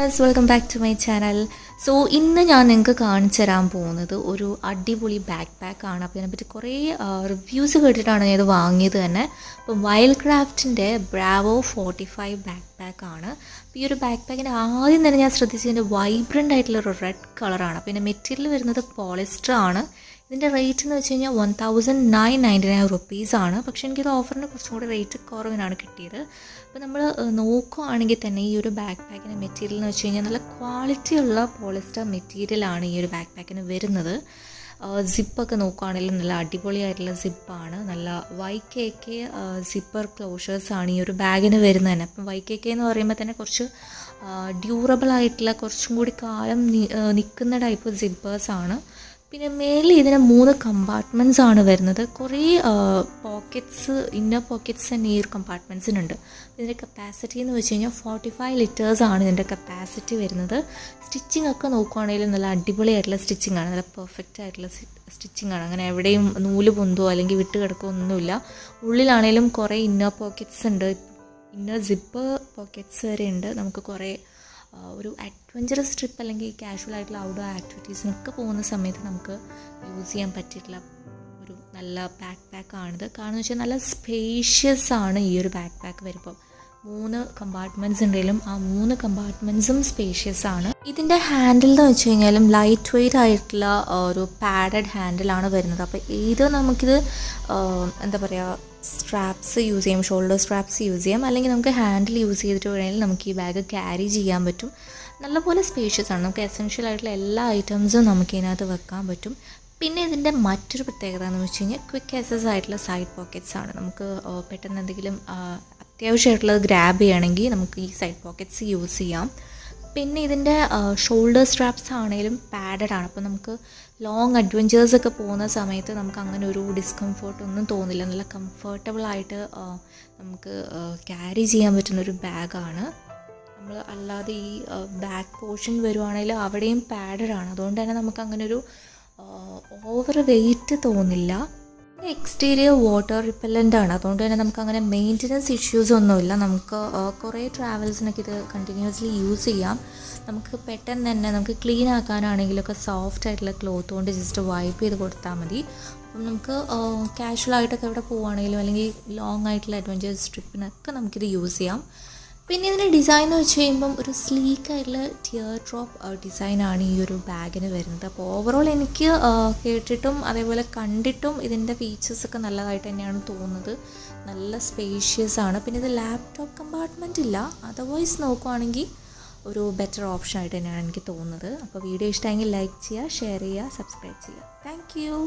Viewers, welcome back to my channel. So ഇന്ന് ഞാൻ നിങ്ങൾക്ക് കാണിച്ചു തരാൻ പോകുന്നത് ഒരു അടിപൊളി ബാക്ക് പാക്കാണ്. അപ്പോൾ ഇതിനെപ്പറ്റി കുറേ റിവ്യൂസ് കേട്ടിട്ടാണ് ഞാൻ ഇത് വാങ്ങിയത് തന്നെ. അപ്പോൾ വൈൽഡ് ക്രാഫ്റ്റിൻ്റെ ബ്രാവോ 45 ബാക്ക് പാക്കാണ്. അപ്പോൾ ഈ ഒരു ബാക്ക് പാക്കിൻ്റെ ആദ്യം തന്നെ ഞാൻ ശ്രദ്ധിച്ചതിൻ്റെ വൈബ്രൻ്റ് ആയിട്ടുള്ളൊരു റെഡ് കളറാണ്. അപ്പോൾ ഇതിൻ്റെ മെറ്റീരിയൽ വരുന്നത് പോളിസ്റ്റർ ആണ്. ഇതിൻ്റെ റേറ്റ് എന്ന് വെച്ച് കഴിഞ്ഞാൽ 1999 റുപ്പീസാണ്. പക്ഷേ എനിക്കിത് ഓഫറിന് കുറച്ചും കൂടി റേറ്റ് കുറവിനാണ് കിട്ടിയത്. അപ്പോൾ നമ്മൾ നോക്കുകയാണെങ്കിൽ തന്നെ ഈ ഒരു ബാക്ക് പാക്കിൻ്റെ മെറ്റീരിയൽ എന്ന് വെച്ച് കഴിഞ്ഞാൽ നല്ല ക്വാളിറ്റിയുള്ള പോളിസ്റ്റർ മെറ്റീരിയലാണ് ഈ ഒരു ബാക്ക് പാക്കിന് വരുന്നത്. സിപ്പൊക്കെ നോക്കുകയാണെങ്കിലും നല്ല അടിപൊളിയായിട്ടുള്ള സിപ്പാണ്. നല്ല YKK സിപ്പർ ക്ലോഷേഴ്സാണ് ഈ ഒരു ബാഗിന് വരുന്നത് തന്നെ. അപ്പം YKK എന്ന് പറയുമ്പോൾ തന്നെ കുറച്ച് ഡ്യൂറബിൾ ആയിട്ടുള്ള കുറച്ചും കൂടി കാലം നിൽക്കുന്ന ടൈപ്പ് സിപ്പേഴ്സാണ്. പിന്നെ മേലിൽ ഇതിന് 3 കമ്പാർട്ട്മെൻറ്റ്സ് ആണ് വരുന്നത്. കുറേ പോക്കറ്റ്സ്, ഇന്നർ പോക്കറ്റ്സ് തന്നെ ഈ ഒരു കമ്പാർട്ട്മെൻറ്റ്സിനുണ്ട്. ഇതിൻ്റെ കപ്പാസിറ്റി എന്ന് വെച്ച് കഴിഞ്ഞാൽ 45 ലിറ്റേഴ്സാണ് ഇതിൻ്റെ കപ്പാസിറ്റി വരുന്നത്. സ്റ്റിച്ചിങ് ഒക്കെ നോക്കുകയാണെങ്കിലും നല്ല അടിപൊളിയായിട്ടുള്ള സ്റ്റിച്ചിങ് ആണ്, നല്ല പെർഫെക്റ്റ് ആയിട്ടുള്ള സ്റ്റിച്ചിങ് ആണ്. അങ്ങനെ എവിടെയും നൂല് പൊന്തോ അല്ലെങ്കിൽ വിട്ട് കിടക്കോ ഒന്നുമില്ല. ഉള്ളിലാണെങ്കിലും കുറേ ഇന്നർ പോക്കറ്റ്സ് ഉണ്ട്, ഇന്നർ സിപ്പ് പോക്കറ്റ്സ് വരെ ഉണ്ട്. നമുക്ക് കുറേ ഒരു അഡ്വഞ്ചറസ് ട്രിപ്പ് അല്ലെങ്കിൽ കാഷ്വൽ ആയിട്ടുള്ള ഔട്ട്ഡോർ ആക്ടിവിറ്റീസിനൊക്കെ പോകുന്ന സമയത്ത് നമുക്ക് യൂസ് ചെയ്യാൻ പറ്റിയിട്ടുള്ള ഒരു നല്ല ബാക്ക് പാക്കാണിത്. കാരണം എന്ന് വെച്ചാൽ നല്ല സ്പേഷ്യസ് ആണ് ഈ ഒരു ബാക്ക് പാക്ക് വരുമ്പോൾ. 3 കമ്പാർട്ട്മെൻറ്റ്സ് ഉണ്ടെങ്കിലും ആ 3 കമ്പാർട്ട്മെൻറ്റ്സും സ്പേഷ്യസ് ആണ്. ഇതിൻ്റെ ഹാൻഡിൽ എന്ന് വെച്ച് കഴിഞ്ഞാലും ലൈറ്റ് വെയ്റ്റ് ആയിട്ടുള്ള ഒരു പാഡഡ് ഹാൻഡിലാണ് വരുന്നത്. അപ്പോൾ ഏത് നമുക്കിത് എന്താ പറയുക, സ്ട്രാപ്സ് യൂസ് ചെയ്യാം, ഷോൾഡർ സ്ട്രാപ്സ് യൂസ് ചെയ്യാം, അല്ലെങ്കിൽ നമുക്ക് ഹാൻഡിൽ യൂസ് ചെയ്തിട്ട് വേണമെങ്കിൽ നമുക്ക് ഈ ബാഗ് ക്യാരി ചെയ്യാൻ പറ്റും. നല്ലപോലെ സ്പേഷ്യസ് ആണ്. നമുക്ക് എസെൻഷ്യൽ ആയിട്ടുള്ള എല്ലാ ഐറ്റംസും നമുക്ക് ഇതിനകത്ത് വെക്കാൻ പറ്റും. പിന്നെ ഇതിൻ്റെ മറ്റൊരു പ്രത്യേകത എന്ന് വെച്ച് കഴിഞ്ഞാൽ ക്വിക്ക് ആക്സസ് ആയിട്ടുള്ള സൈഡ് പോക്കറ്റ്സ് ആണ്. നമുക്ക് പെട്ടെന്ന് എന്തെങ്കിലും അത്യാവശ്യമായിട്ടുള്ളത് ഗ്രാബ് ചെയ്യണമെങ്കിൽ നമുക്ക് ഈ സൈഡ് പോക്കറ്റ്സ് യൂസ് ചെയ്യാം. പിന്നെ ഇതിൻ്റെ ഷോൾഡർ സ്ട്രാപ്സ് ആണെങ്കിലും പാഡഡ് ആണ്. അപ്പോൾ നമുക്ക് ലോങ് അഡ്വഞ്ചേഴ്സൊക്കെ പോകുന്ന സമയത്ത് നമുക്ക് അങ്ങനെ ഒരു ഡിസ്കംഫേർട്ട് ഒന്നും തോന്നില്ല. നല്ല കംഫർട്ടബിളായിട്ട് നമുക്ക് ക്യാരി ചെയ്യാൻ പറ്റുന്നൊരു ബാഗാണ്. നമ്മൾ അല്ലാതെ ഈ ബാക്ക് പോർഷൻ വരുവാണെങ്കിൽ അവിടെയും പാഡഡ് ആണ്. അതുകൊണ്ട് തന്നെ നമുക്ക് അങ്ങനൊരു ഓവർ വെയ്റ്റ് തോന്നില്ല. എക്സ്റ്റീരിയർ വാട്ടർ റിപ്പല്ലൻ്റ് ആണ്. അതുകൊണ്ട് തന്നെ നമുക്ക് അങ്ങനെ മെയിൻ്റനൻസ് ഇഷ്യൂസ് ഒന്നുമില്ല. നമുക്ക് കുറേ ട്രാവൽസിനൊക്കെ ഇത് കണ്ടിന്യൂസ്ലി യൂസ് ചെയ്യാം. നമുക്ക് പെട്ടെന്ന് തന്നെ നമുക്ക് ക്ലീൻ ആക്കാനാണെങ്കിലൊക്കെ സോഫ്റ്റ് ആയിട്ടുള്ള ക്ലോത്ത് കൊണ്ട് ജസ്റ്റ് വൈപ്പ് ചെയ്ത് കൊടുത്താൽ മതി. അപ്പം നമുക്ക് കാഷ്വലായിട്ടൊക്കെ ഇവിടെ പോവുകയാണെങ്കിലും അല്ലെങ്കിൽ ലോങ് ആയിട്ടുള്ള അഡ്വഞ്ചേഴ്സ് ട്രിപ്പിനൊക്കെ നമുക്കിത് യൂസ് ചെയ്യാം. പിന്നെ ഇതിൻ്റെ ഡിസൈൻ എന്ന് വെച്ച് കഴിയുമ്പം ഒരു സ്ലീക്കായിട്ടുള്ള ടിയർ ഡ്രോപ്പ് ഡിസൈനാണ് ഈ ഒരു ബാഗിന് വരുന്നത്. അപ്പോൾ ഓവറോൾ എനിക്ക് കേട്ടിട്ടും അതേപോലെ കണ്ടിട്ടും ഇതിൻ്റെ ഫീച്ചേഴ്സൊക്കെ നല്ലതായിട്ട് തന്നെയാണ് തോന്നുന്നത്. നല്ല സ്പേഷ്യസ് ആണ്. പിന്നെ ഇത് ലാപ്ടോപ്പ് കമ്പാർട്ട്മെൻ്റ് ഇല്ല. അതർവൈസ് നോക്കുവാണെങ്കിൽ ഒരു ബെറ്റർ ഓപ്ഷൻ ആയിട്ട് തന്നെയാണ് എനിക്ക് തോന്നുന്നത്. അപ്പോൾ വീഡിയോ ഇഷ്ടമെങ്കിൽ ലൈക്ക് ചെയ്യുക, ഷെയർ ചെയ്യുക, സബ്സ്ക്രൈബ് ചെയ്യുക. Thank you.